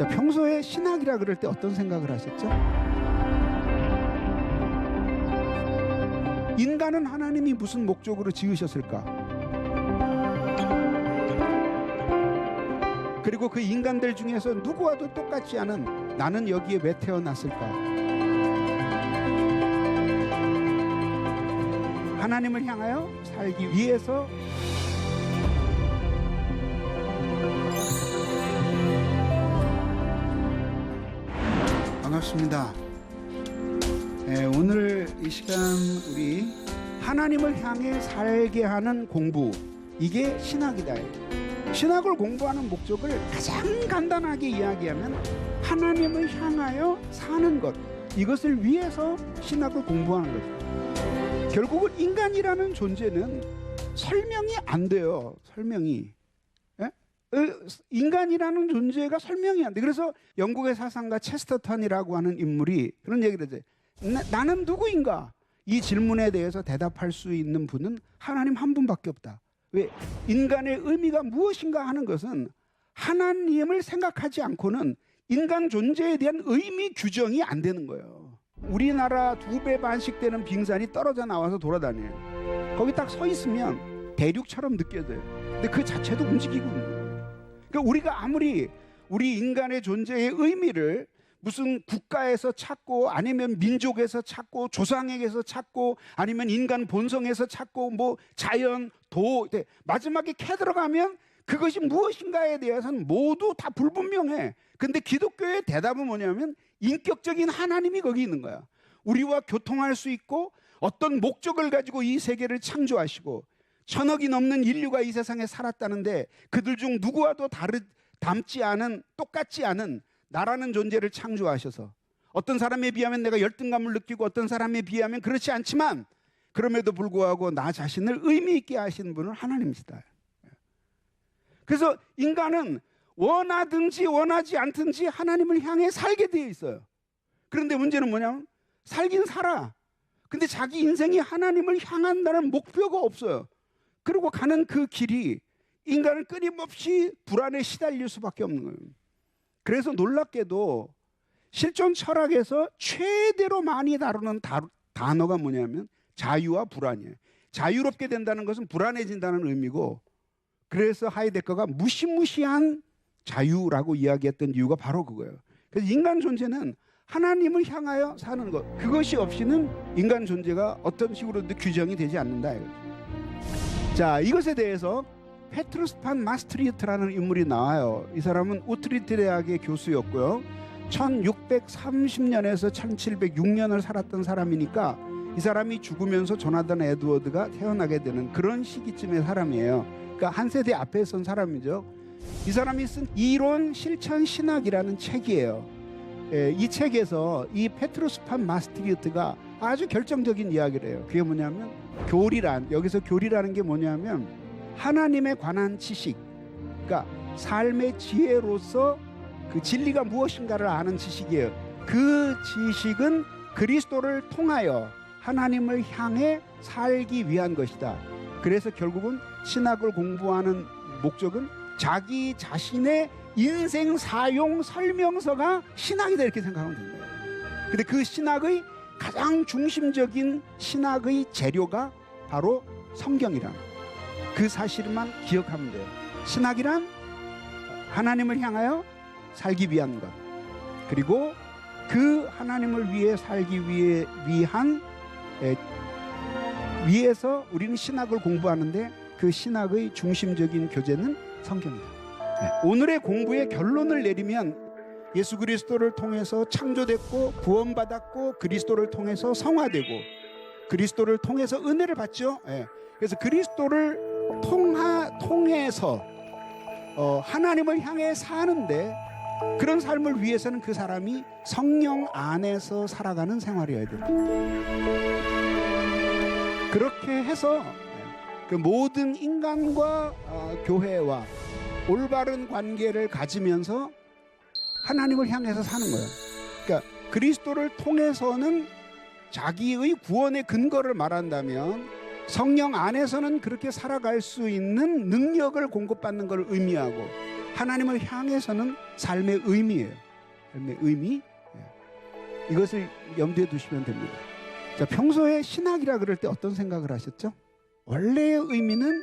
자, 평소에 신학이라 그럴 때 어떤 생각을 하셨죠? 인간은 하나님이 무슨 목적으로 지으셨을까? 그리고 그 인간들 중에서 누구와도 똑같지 않은 나는 여기에 왜 태어났을까? 하나님을 향하여 살기 위해서 반갑습니다. 오늘 이 시간 우리 하나님을 향해 살게 하는 공부, 이게 신학이다. 신학을 공부하는 목적을 가장 간단하게 이야기하면 하나님을 향하여 사는 것, 이것을 위해서 신학을 공부하는 거죠. 결국은 인간이라는 존재는 설명이 안 돼요. 설명이. 인간이라는 존재가 설명이 안 돼. 그래서 영국의 사상가 체스터턴이라고 하는 인물이 그런 얘기를 해요. 나는 누구인가? 이 질문에 대해서 대답할 수 있는 분은 하나님 한 분밖에 없다. 왜? 인간의 의미가 무엇인가 하는 것은 하나님을 생각하지 않고는 인간 존재에 대한 의미 규정이 안 되는 거예요. 우리나라 2배 반씩 되는 빙산이 떨어져 나와서 돌아다녀요. 거기 딱 서 있으면 대륙처럼 느껴져요. 근데 그 자체도 움직이고 있는 거예요. 그러니까 우리가 아무리 우리 인간의 존재의 의미를 무슨 국가에서 찾고 아니면 민족에서 찾고 조상에게서 찾고 아니면 인간 본성에서 찾고 뭐 자연, 도, 마지막에 캐 들어가면 그것이 무엇인가에 대해서는 모두 다 불분명해. 근데 기독교의 대답은 뭐냐면 인격적인 하나님이 거기 있는 거야. 우리와 교통할 수 있고 어떤 목적을 가지고 이 세계를 창조하시고 1000억이 넘는 인류가 이 세상에 살았다는데 그들 중 누구와도 닮지 않은, 똑같지 않은 나라는 존재를 창조하셔서 어떤 사람에 비하면 내가 열등감을 느끼고 어떤 사람에 비하면 그렇지 않지만 그럼에도 불구하고 나 자신을 의미 있게 하시는 분은 하나님이시다. 그래서 인간은 원하든지 원하지 않든지 하나님을 향해 살게 되어 있어요. 그런데 문제는 뭐냐면 살긴 살아. 근데 자기 인생이 하나님을 향한다는 목표가 없어요. 그리고 가는 그 길이 인간을 끊임없이 불안에 시달릴 수밖에 없는 거예요. 그래서 놀랍게도 실존 철학에서 최대로 많이 다루는 단어가 뭐냐면 자유와 불안이에요. 자유롭게 된다는 것은 불안해진다는 의미고, 그래서 하이데거가 무시무시한 자유라고 이야기했던 이유가 바로 그거예요. 그래서 인간 존재는 하나님을 향하여 사는 것, 그것이 없이는 인간 존재가 어떤 식으로도 규정이 되지 않는다. 자, 이것에 대해서 페트루스 판 마스트리트라는 인물이 나와요. 이 사람은 우트리트 대학의 교수였고요. 1630년에서 1706년을 살았던 사람이니까 이 사람이 죽으면서 조나단 에드워드가 태어나게 되는 그런 시기쯤의 사람이에요. 그러니까 한 세대 앞에 선 사람이죠. 이 사람이 쓴 이론 실천 신학이라는 책이에요. 이 책에서 이 페트루스 판 마스트리트가 아주 결정적인 이야기를 해요. 그게 뭐냐면 여기서 교리라는 게 뭐냐면 하나님에 관한 지식, 그러니까 삶의 지혜로서 그 진리가 무엇인가를 아는 지식이에요. 그 지식은 그리스도를 통하여 하나님을 향해 살기 위한 것이다. 그래서 결국은 신학을 공부하는 목적은 자기 자신의 인생 사용 설명서가 신학이다, 이렇게 생각하면 됩니다. 근데 그 신학의 가장 중심적인 신학의 재료가 바로 성경이라는 그 사실만 기억하면 돼요. 신학이란 하나님을 향하여 살기 위한 것, 그리고 그 하나님을 위해 살기 위해서 우리는 신학을 공부하는데 그 신학의 중심적인 교재는 성경이다. 오늘의 공부의 결론을 내리면 예수 그리스도를 통해서 창조됐고 구원받았고 그리스도를 통해서 성화되고 그리스도를 통해서 은혜를 받죠. 그래서 그리스도를 통해서 하나님을 향해 사는데, 그런 삶을 위해서는 그 사람이 성령 안에서 살아가는 생활이어야 됩니다. 그렇게 해서 그 모든 인간과 교회와 올바른 관계를 가지면서 하나님을 향해서 사는 거예요. 그러니까 그리스도를 통해서는 자기의 구원의 근거를 말한다면 성령 안에서는 그렇게 살아갈 수 있는 능력을 공급받는 걸 의미하고, 하나님을 향해서는 삶의 의미예요. 삶의 의미. 이것을 염두에 두시면 됩니다. 자, 평소에 신학이라 그럴 때 어떤 생각을 하셨죠? 원래의 의미는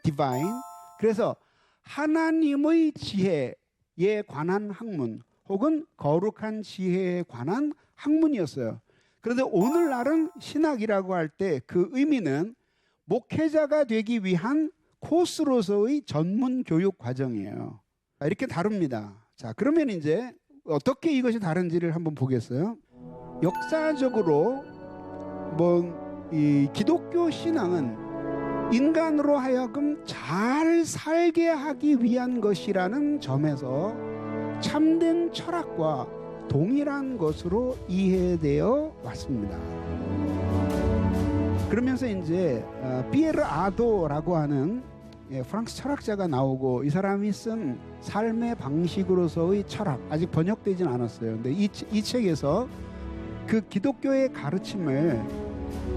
divine. 그래서 하나님의 지혜에 관한 학문 혹은 거룩한 지혜에 관한 학문이었어요. 그런데 오늘날은 신학이라고 할 때 그 의미는 목회자가 되기 위한 코스로서의 전문 교육 과정이에요. 이렇게 다릅니다. 자, 그러면 이제 어떻게 이것이 다른지를 한번 보겠어요. 역사적으로 이 기독교 신앙은 인간으로 하여금 잘 살게 하기 위한 것이라는 점에서 참된 철학과 동일한 것으로 이해되어 왔습니다. 그러면서 이제 피에르 아도라고 하는 프랑스 철학자가 나오고 이 사람이 쓴 삶의 방식으로서의 철학, 아직 번역되진 않았어요. 근데 이 책에서 그 기독교의 가르침을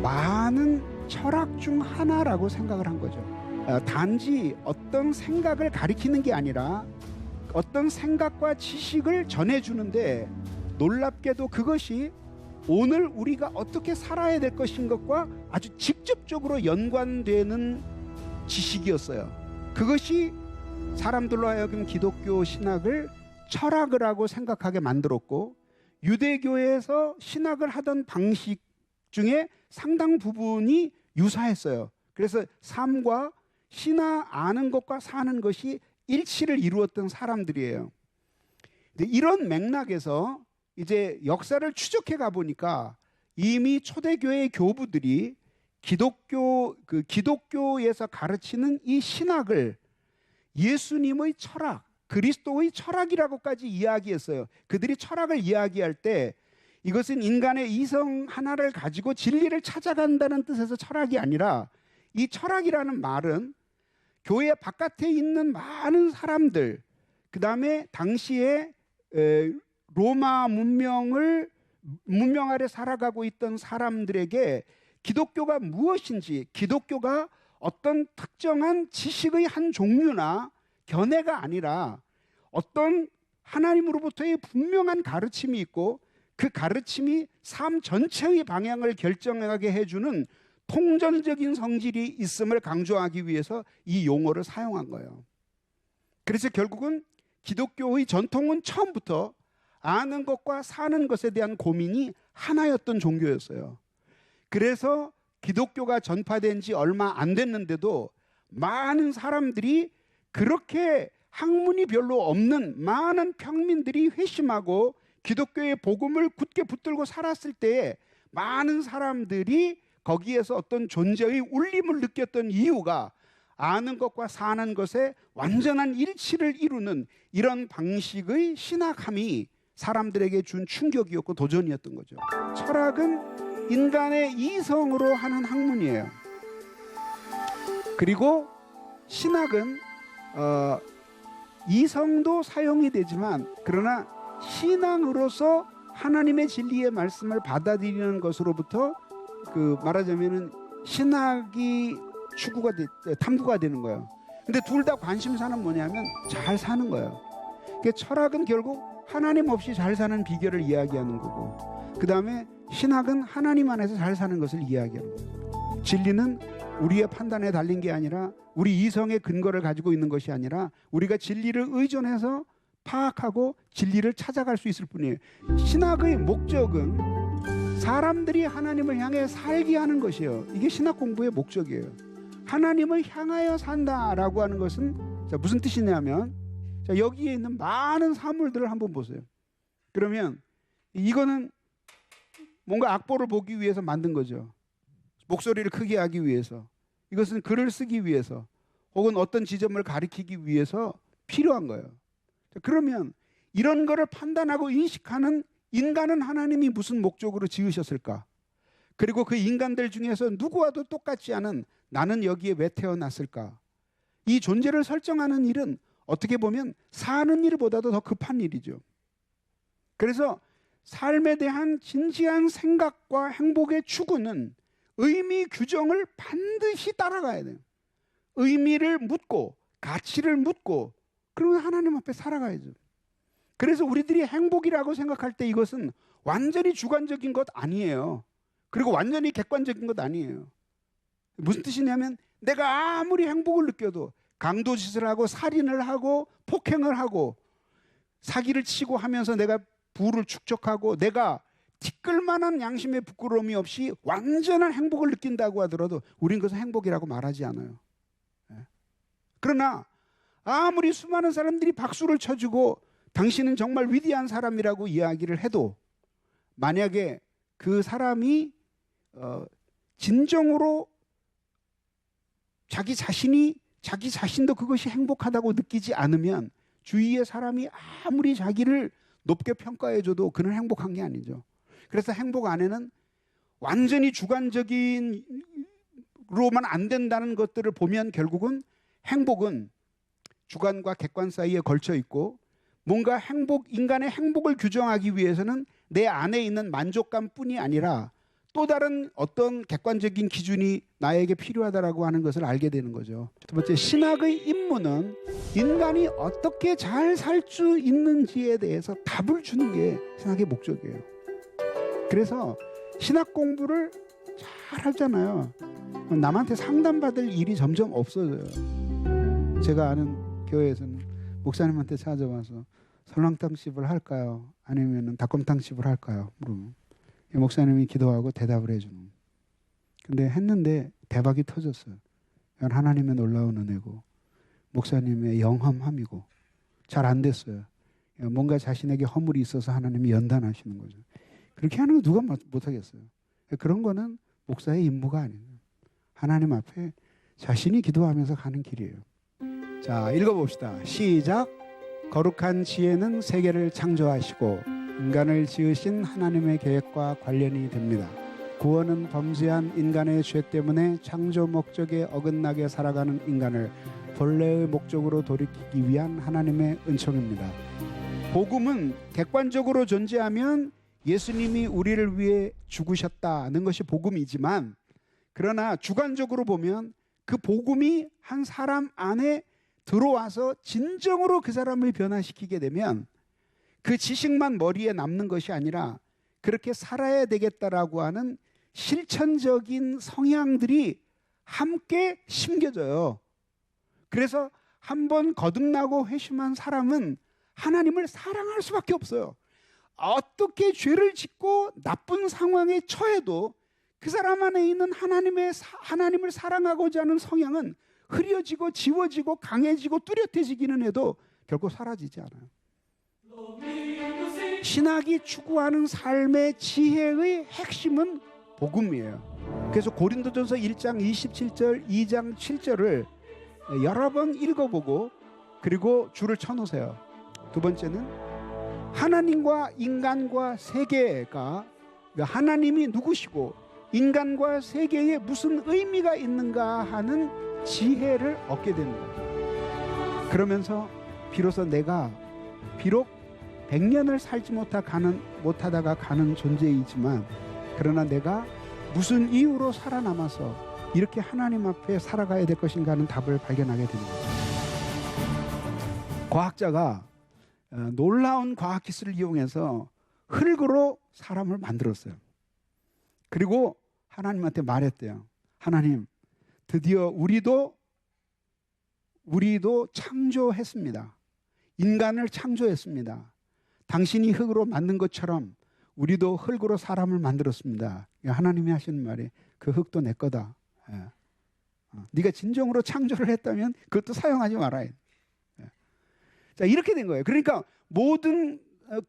많은 철학 중 하나라고 생각을 한 거죠. 단지 어떤 생각을 가리키는 게 아니라 어떤 생각과 지식을 전해주는데 놀랍게도 그것이 오늘 우리가 어떻게 살아야 될 것인 것과 아주 직접적으로 연관되는 지식이었어요. 그것이 사람들로 하여금 기독교 신학을 철학을 하고 생각하게 만들었고, 유대교에서 신학을 하던 방식 중에 상당 부분이 유사했어요. 그래서 삶과 신앙 아는 것과 사는 것이 일치를 이루었던 사람들이에요. 이런 맥락에서 이제 역사를 추적해 가 보니까 이미 초대교회 교부들이 기독교에서 가르치는 이 신학을 예수님의 철학, 그리스도의 철학이라고까지 이야기했어요. 그들이 철학을 이야기할 때 이것은 인간의 이성 하나를 가지고 진리를 찾아간다는 뜻에서 철학이 아니라, 이 철학이라는 말은 교회 바깥에 있는 많은 사람들, 그 다음에 당시에 로마 문명 아래 살아가고 있던 사람들에게 기독교가 무엇인지, 기독교가 어떤 특정한 지식의 한 종류나 견해가 아니라 어떤 하나님으로부터의 분명한 가르침이 있고, 그 가르침이 삶 전체의 방향을 결정하게 해주는 통전적인 성질이 있음을 강조하기 위해서 이 용어를 사용한 거예요. 그래서 결국은 기독교의 전통은 처음부터 아는 것과 사는 것에 대한 고민이 하나였던 종교였어요. 그래서 기독교가 전파된 지 얼마 안 됐는데도 많은 사람들이, 그렇게 학문이 별로 없는 많은 평민들이 회심하고 기독교의 복음을 굳게 붙들고 살았을 때에 많은 사람들이 거기에서 어떤 존재의 울림을 느꼈던 이유가 아는 것과 사는 것에 완전한 일치를 이루는 이런 방식의 신학함이 사람들에게 준 충격이었고 도전이었던 거죠. 철학은 인간의 이성으로 하는 학문이에요. 그리고 신학은 이성도 사용이 되지만, 그러나 신앙으로서 하나님의 진리의 말씀을 받아들이는 것으로부터 말하자면은 신학이 탐구가 되는 거예요. 근데 둘 다 관심사는 뭐냐면 잘 사는 거예요. 그러니까 철학은 결국 하나님 없이 잘 사는 비결을 이야기하는 거고, 그 다음에 신학은 하나님 안에서 잘 사는 것을 이야기하는 거예요. 진리는 우리의 판단에 달린 게 아니라, 우리 이성의 근거를 가지고 있는 것이 아니라, 우리가 진리를 의존해서 파악하고 진리를 찾아갈 수 있을 뿐이에요. 신학의 목적은 사람들이 하나님을 향해 살게 하는 것이에요. 이게 신학 공부의 목적이에요. 하나님을 향하여 산다라고 하는 것은 무슨 뜻이냐면, 여기에 있는 많은 사물들을 한번 보세요. 그러면 이거는 뭔가 악보를 보기 위해서 만든 거죠. 목소리를 크게 하기 위해서. 이것은 글을 쓰기 위해서, 혹은 어떤 지점을 가리키기 위해서 필요한 거예요. 그러면 이런 거를 판단하고 인식하는 인간은 하나님이 무슨 목적으로 지으셨을까? 그리고 그 인간들 중에서 누구와도 똑같지 않은 나는 여기에 왜 태어났을까? 이 존재를 설정하는 일은 어떻게 보면 사는 일보다도 더 급한 일이죠. 그래서 삶에 대한 진지한 생각과 행복의 추구는 의미 규정을 반드시 따라가야 돼요. 의미를 묻고 가치를 묻고 그러면 하나님 앞에 살아가야죠. 그래서 우리들이 행복이라고 생각할 때 이것은 완전히 주관적인 것 아니에요. 그리고 완전히 객관적인 것 아니에요. 무슨 뜻이냐면 내가 아무리 행복을 느껴도 강도짓을 하고 살인을 하고 폭행을 하고 사기를 치고 하면서 내가 부를 축적하고 내가 티끌만한 양심의 부끄러움이 없이 완전한 행복을 느낀다고 하더라도 우린 그것을 행복이라고 말하지 않아요. 그러나 아무리 수많은 사람들이 박수를 쳐주고 당신은 정말 위대한 사람이라고 이야기를 해도 만약에 그 사람이 진정으로 자기 자신도 그것이 행복하다고 느끼지 않으면 주위의 사람이 아무리 자기를 높게 평가해줘도 그는 행복한 게 아니죠. 그래서 행복 안에는 완전히 주관적인 로만 안 된다는 것들을 보면 결국은 행복은 주관과 객관 사이에 걸쳐 있고 뭔가 인간의 행복을 규정하기 위해서는 내 안에 있는 만족감뿐이 아니라 또 다른 어떤 객관적인 기준이 나에게 필요하다라고 하는 것을 알게 되는 거죠. 두 번째, 신학의 임무는 인간이 어떻게 잘 살 수 있는지에 대해서 답을 주는 게 신학의 목적이에요. 그래서 신학 공부를 잘 하잖아요. 남한테 상담받을 일이 점점 없어져요. 제가 아는 교회에서는 목사님한테 찾아와서 설렁탕집을 할까요? 아니면 닭곰탕집을 할까요? 물으면 목사님이 기도하고 대답을 해주는. 근데 했는데 대박이 터졌어요. 이건 하나님의 놀라운 은혜고 목사님의 영험함이고 잘 안 됐어요. 뭔가 자신에게 허물이 있어서 하나님이 연단하시는 거죠. 그렇게 하는 거 누가 못하겠어요. 그런 거는 목사의 임무가 아니에요. 하나님 앞에 자신이 기도하면서 가는 길이에요. 자, 읽어봅시다. 시작. 거룩한 지혜는 세계를 창조하시고 인간을 지으신 하나님의 계획과 관련이 됩니다. 구원은 범죄한 인간의 죄 때문에 창조 목적에 어긋나게 살아가는 인간을 본래의 목적으로 돌이키기 위한 하나님의 은총입니다. 복음은 객관적으로 존재하면 예수님이 우리를 위해 죽으셨다는 것이 복음이지만, 그러나 주관적으로 보면 그 복음이 한 사람 안에 들어와서 진정으로 그 사람을 변화시키게 되면 그 지식만 머리에 남는 것이 아니라 그렇게 살아야 되겠다라고 하는 실천적인 성향들이 함께 심겨져요. 그래서 한번 거듭나고 회심한 사람은 하나님을 사랑할 수밖에 없어요. 어떻게 죄를 짓고 나쁜 상황에 처해도 그 사람 안에 있는 하나님을 사랑하고자 하는 성향은 흐려지고 지워지고 강해지고 뚜렷해지기는 해도 결코 사라지지 않아요. 신학이 추구하는 삶의 지혜의 핵심은 복음이에요. 그래서 고린도전서 1장 27절, 2장 7절을 여러 번 읽어보고 그리고 줄을 쳐놓으세요. 두 번째는 하나님과 인간과 세계가, 하나님이 누구시고 인간과 세계에 무슨 의미가 있는가 하는 지혜를 얻게 되는 거예요. 그러면서 비로소 내가 비록 100년을 살지 못하다가 가는 존재이지만, 그러나 내가 무슨 이유로 살아남아서 이렇게 하나님 앞에 살아가야 될 것인가 하는 답을 발견하게 되는 거죠. 과학자가 놀라운 과학기술을 이용해서 흙으로 사람을 만들었어요. 그리고 하나님한테 말했대요. 하나님, 드디어 우리도 창조했습니다. 인간을 창조했습니다. 당신이 흙으로 만든 것처럼 우리도 흙으로 사람을 만들었습니다. 하나님이 하시는 말이 그 흙도 내 거다. 네가 진정으로 창조를 했다면 그것도 사용하지 말아야 돼. 자, 이렇게 된 거예요. 그러니까 모든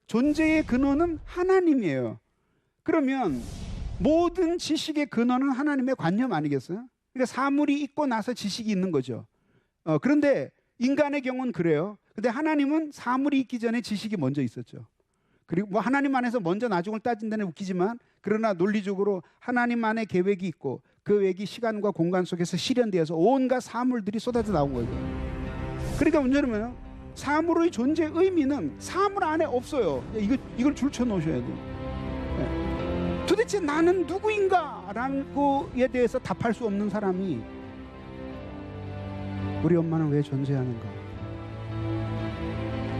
존재의 근원은 하나님이에요. 그러면 모든 지식의 근원은 하나님의 관념 아니겠어요? 그러니까 사물이 있고 나서 지식이 있는 거죠. 그런데 인간의 경우는 그래요. 근데 하나님은 사물이 있기 전에 지식이 먼저 있었죠. 그리고 뭐 하나님 안에서 먼저 나중을 따진 데는 웃기지만, 그러나 논리적으로 하나님 안에 계획이 있고 그 계획이 시간과 공간 속에서 실현되어서 온갖 사물들이 쏟아져 나온 거예요. 그러니까 문제는 사물의 존재 의미는 사물 안에 없어요. 이걸 줄쳐 놓으셔야 돼요. 도대체 나는 누구인가? 라는 거에 대해서 답할 수 없는 사람이 우리 엄마는 왜 존재하는가?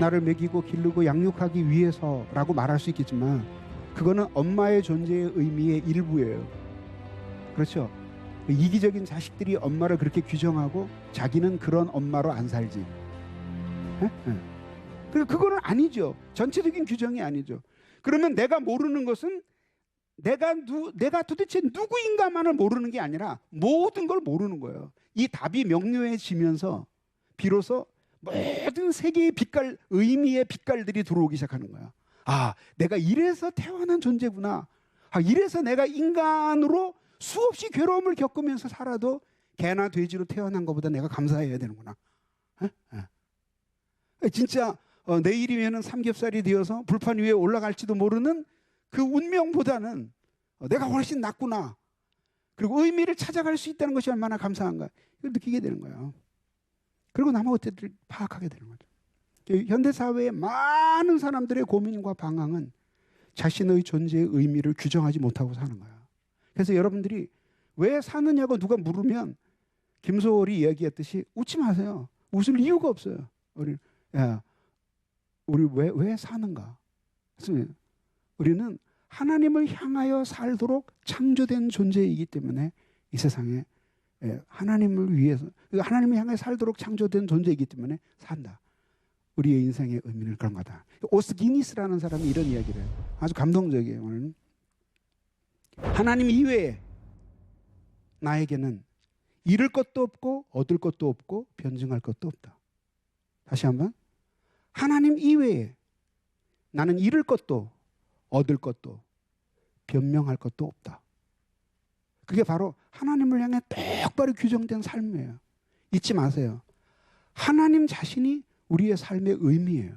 나를 먹이고 기르고 양육하기 위해서라고 말할 수 있겠지만 그거는 엄마의 존재의 의미의 일부예요. 그렇죠? 이기적인 자식들이 엄마를 그렇게 규정하고 자기는 그런 엄마로 안 살지. 그거는 아니죠. 전체적인 규정이 아니죠. 그러면 내가 모르는 것은 내가 도대체 누구인가만을 모르는 게 아니라 모든 걸 모르는 거예요. 이 답이 명료해지면서 비로소 모든 세계의 빛깔, 의미의 빛깔들이 들어오기 시작하는 거야. 아, 내가 이래서 태어난 존재구나. 아, 이래서 내가 인간으로 수없이 괴로움을 겪으면서 살아도 개나 돼지로 태어난 것보다 내가 감사해야 되는구나. 진짜 내일이면 삼겹살이 되어서 불판 위에 올라갈지도 모르는 그 운명보다는 내가 훨씬 낫구나. 그리고 의미를 찾아갈 수 있다는 것이 얼마나 감사한가. 이걸 느끼게 되는 거예요. 그리고 남의 것들을 파악하게 되는 거죠. 현대사회의 많은 사람들의 고민과 방황은 자신의 존재의 의미를 규정하지 못하고 사는 거야. 그래서 여러분들이 왜 사느냐고 누가 물으면 김소월이 이야기했듯이 웃지 마세요. 웃을 이유가 없어요. 우리 왜 사는가? 우리는 하나님을 향하여 살도록 창조된 존재이기 때문에 이 세상에 하나님을 위해서, 하나님을 향해 살도록 창조된 존재이기 때문에 산다. 우리의 인생의 의미는 그런 거다. 오스기니스라는 사람이 이런 이야기를 해요. 아주 감동적이에요. 오늘. 하나님 이외에 나에게는 잃을 것도 없고 얻을 것도 없고 변증할 것도 없다. 다시 한번. 하나님 이외에 나는 잃을 것도 얻을 것도 변명할 것도 없다. 그게 바로 하나님을 향해 똑바로 규정된 삶이에요. 잊지 마세요. 하나님 자신이 우리의 삶의 의미예요.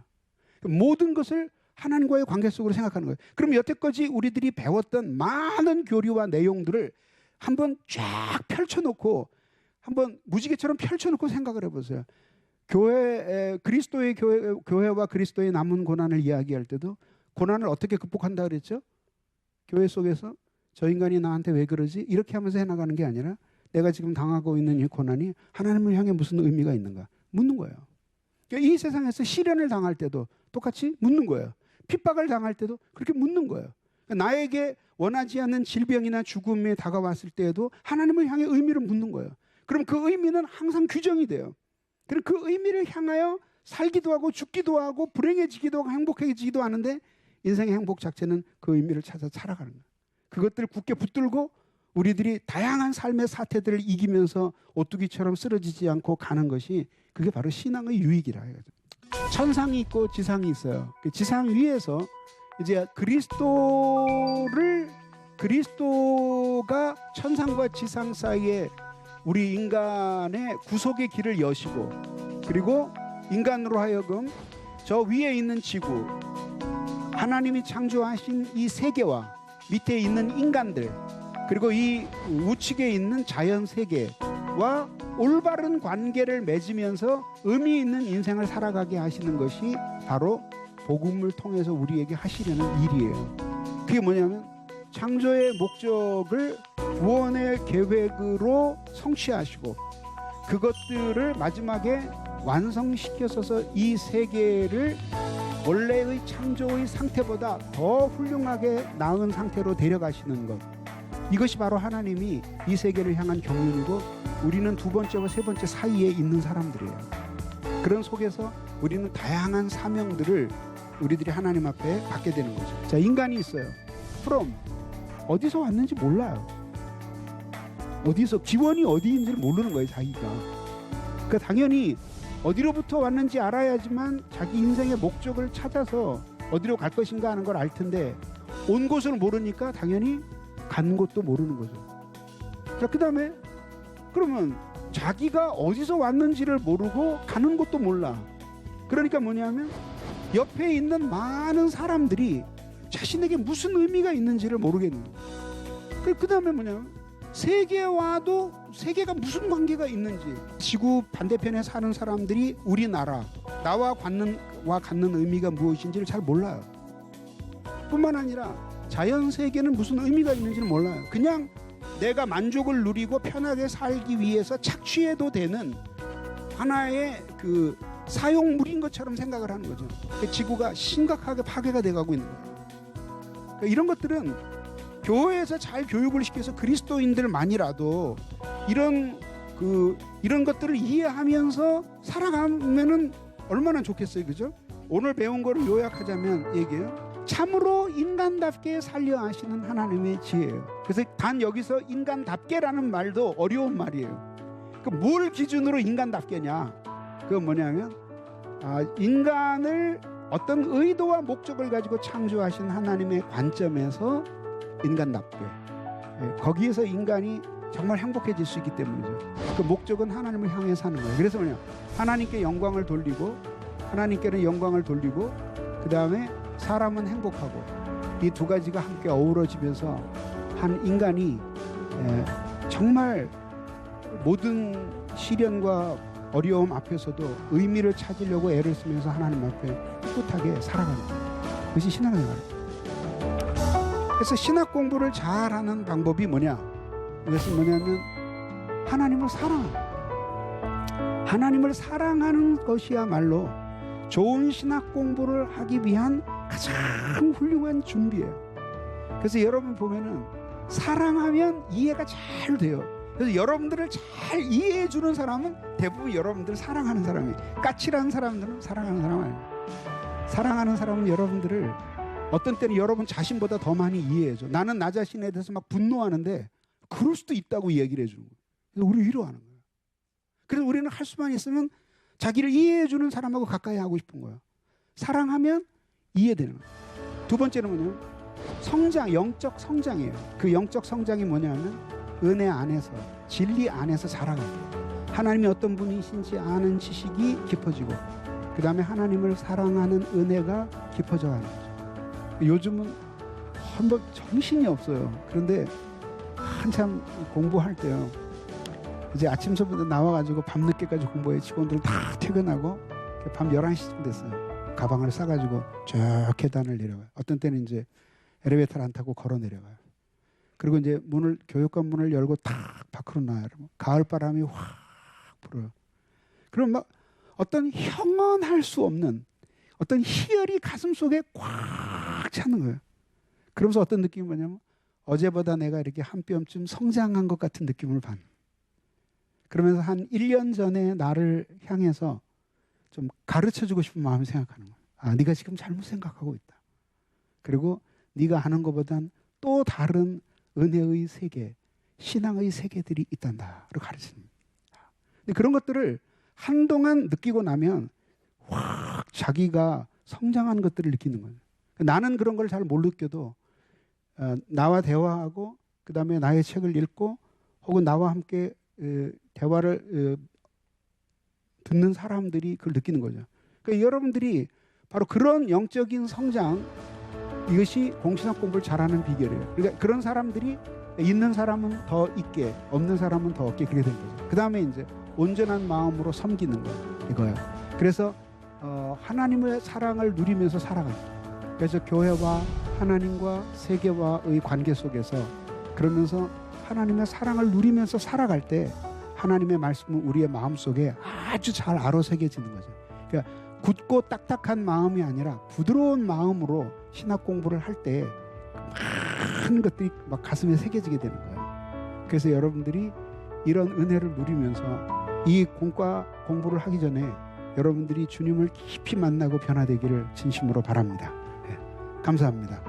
모든 것을 하나님과의 관계 속으로 생각하는 거예요. 그럼 여태까지 우리들이 배웠던 많은 교리와 내용들을 한번 쫙 펼쳐놓고 한번 무지개처럼 펼쳐놓고 생각을 해보세요. 그리스도의 교회와 그리스도의 남은 고난을 이야기할 때도 고난을 어떻게 극복한다 그랬죠? 교회 속에서 저 인간이 나한테 왜 그러지? 이렇게 하면서 해나가는 게 아니라 내가 지금 당하고 있는 이 고난이 하나님을 향해 무슨 의미가 있는가? 묻는 거예요. 이 세상에서 시련을 당할 때도 똑같이 묻는 거예요. 핍박을 당할 때도 그렇게 묻는 거예요. 나에게 원하지 않는 질병이나 죽음이 다가왔을 때에도 하나님을 향해 의미를 묻는 거예요. 그럼 그 의미는 항상 규정이 돼요. 그럼 그 의미를 향하여 살기도 하고 죽기도 하고 불행해지기도 하고 행복해지기도 하는데 인생의 행복 자체는 그 의미를 찾아 살아가는 거예요. 그것들을 굳게 붙들고 우리들이 다양한 삶의 사태들을 이기면서 오뚜기처럼 쓰러지지 않고 가는 것이 그게 바로 신앙의 유익이라 해요. 천상이 있고 지상이 있어요. 지상 위에서 이제 그리스도가 천상과 지상 사이에 우리 인간의 구속의 길을 여시고 그리고 인간으로 하여금 저 위에 있는 지구 하나님이 창조하신 이 세계와 밑에 있는 인간들 그리고 이 우측에 있는 자연 세계와 올바른 관계를 맺으면서 의미 있는 인생을 살아가게 하시는 것이 바로 복음을 통해서 우리에게 하시려는 일이에요. 그게 뭐냐면 창조의 목적을 구원의 계획으로 성취하시고 그것들을 마지막에 완성시켜서 이 세계를 원래의 창조의 상태보다 더 훌륭하게 나은 상태로 데려가시는 것. 이것이 바로 하나님이 이 세계를 향한 경륜이고 우리는 두 번째와 세 번째 사이에 있는 사람들이에요. 그런 속에서 우리는 다양한 사명들을 우리들이 하나님 앞에 받게 되는 거죠. 자, 인간이 있어요. 그럼 어디서 왔는지 몰라요. 어디서 기원이 어디인지를 모르는 거예요, 자기가. 그러니까 당연히 어디로부터 왔는지 알아야지만 자기 인생의 목적을 찾아서 어디로 갈 것인가 하는 걸 알 텐데 온 곳을 모르니까 당연히 간 곳도 모르는 거죠. 자, 그 다음에 그러면 자기가 어디서 왔는지를 모르고 가는 곳도 몰라. 그러니까 뭐냐면 옆에 있는 많은 사람들이 자신에게 무슨 의미가 있는지를 모르겠는 거예요. 그 다음에 뭐냐면 세계와도 세계가 무슨 관계가 있는지 지구 반대편에 사는 사람들이 우리나라 나와 갖는 의미가 무엇인지를 잘 몰라요. 뿐만 아니라 자연 세계는 무슨 의미가 있는지는 몰라요. 그냥 내가 만족을 누리고 편하게 살기 위해서 착취해도 되는 하나의 그 사용물인 것처럼 생각을 하는 거죠. 지구가 심각하게 파괴가 돼가고 있는 거예요. 그러니까 이런 것들은 교회에서 잘 교육을 시켜서 그리스도인들만이라도 이런 것들을 이해하면서 살아가면은 얼마나 좋겠어요, 그죠? 오늘 배운 거를 요약하자면 얘기해요. 참으로 인간답게 살려 하시는 하나님의 지혜예요. 그래서 단 여기서 인간답게라는 말도 어려운 말이에요. 뭘 기준으로 인간답게냐? 그건 뭐냐면 인간을 어떤 의도와 목적을 가지고 창조하신 하나님의 관점에서 인간답게, 거기에서 인간이 정말 행복해질 수 있기 때문이죠. 그 목적은 하나님을 향해 사는 거예요. 그래서 뭐냐? 하나님께 영광을 돌리고, 하나님께는 영광을 돌리고, 그 다음에 사람은 행복하고, 이 두 가지가 함께 어우러지면서 한 인간이 정말 모든 시련과 어려움 앞에서도 의미를 찾으려고 애를 쓰면서 하나님 앞에 꿋꿋하게 살아가는 거예요. 그것이 신앙생활이에요. 그래서 신학 공부를 잘하는 방법이 뭐냐? 이것은 뭐냐면 하나님을 사랑하는 거예요. 하나님을 사랑하는 것이야말로 좋은 신학 공부를 하기 위한 가장 훌륭한 준비예요. 그래서 여러분 보면은 사랑하면 이해가 잘 돼요. 그래서 여러분들을 잘 이해해 주는 사람은 대부분 여러분들을 사랑하는 사람이에요. 까칠한 사람들은 사랑하는 사람 아니에요. 사랑하는 사람은 여러분들을 어떤 때는 여러분 자신보다 더 많이 이해해 줘. 나는 나 자신에 대해서 막 분노하는데 그럴 수도 있다고 이야기를 해주는 거예요. 그래서 우리 위로하는 거예요. 그래서 우리는 할 수만 있으면 자기를 이해해 주는 사람하고 가까이 하고 싶은 거예요. 사랑하면 이해되는 거예요. 두 번째는 뭐냐면 성장, 영적 성장이에요. 그 영적 성장이 뭐냐면 은혜 안에서, 진리 안에서 자라가는 거예요. 하나님이 어떤 분이신지 아는 지식이 깊어지고, 그 다음에 하나님을 사랑하는 은혜가 깊어져 가는 거죠. 요즘은 한번 정신이 없어요. 그런데 한참 공부할 때요, 이제 아침서부터 나와가지고 밤늦게까지 공부해. 직원들 다 퇴근하고 밤 11시쯤 됐어요. 가방을 싸가지고 쭉 계단을 내려가요. 어떤 때는 이제 엘리베이터를 안 타고 걸어 내려가요. 그리고 이제 교육관 문을 열고 탁 밖으로 나와요. 가을 바람이 확 불어요. 그럼 막 어떤 형언할 수 없는 어떤 희열이 가슴 속에 꽉 차는 거예요. 그러면서 어떤 느낌이 뭐냐면 어제보다 내가 이렇게 한 뼘쯤 성장한 것 같은 느낌을 받는. 그러면서 한 1년 전에 나를 향해서 좀 가르쳐주고 싶은 마음이 생각하는 거예요. 네가 지금 잘못 생각하고 있다. 그리고 네가 하는 것보단 또 다른 은혜의 세계, 신앙의 세계들이 있단다를 가르치는 거예요. 근데 그런 것들을 한동안 느끼고 나면 확 자기가 성장하는 것들을 느끼는 거예요. 나는 그런 걸 잘 못 느껴도 나와 대화하고 그 다음에 나의 책을 읽고 혹은 나와 함께 대화를 듣는 사람들이 그걸 느끼는 거죠. 그러니까 여러분들이 바로 그런 영적인 성장, 이것이 공신학 공부를 잘하는 비결이에요. 그러니까 그런 사람들이 있는 사람은 더 있게, 없는 사람은 더 없게, 그렇게 된 거죠. 그 다음에 이제 온전한 마음으로 섬기는 거예요. 이거예요. 그래서 하나님의 사랑을 누리면서 살아가는 거예요. 그래서 교회와 하나님과 세계와의 관계 속에서 그러면서 하나님의 사랑을 누리면서 살아갈 때 하나님의 말씀은 우리의 마음속에 아주 잘 아로새겨지는 거죠. 그러니까 굳고 딱딱한 마음이 아니라 부드러운 마음으로 신학 공부를 할 때 많은 것들이 막 가슴에 새겨지게 되는 거예요. 그래서 여러분들이 이런 은혜를 누리면서 이 공과 공부를 하기 전에 여러분들이 주님을 깊이 만나고 변화되기를 진심으로 바랍니다. 네, 감사합니다.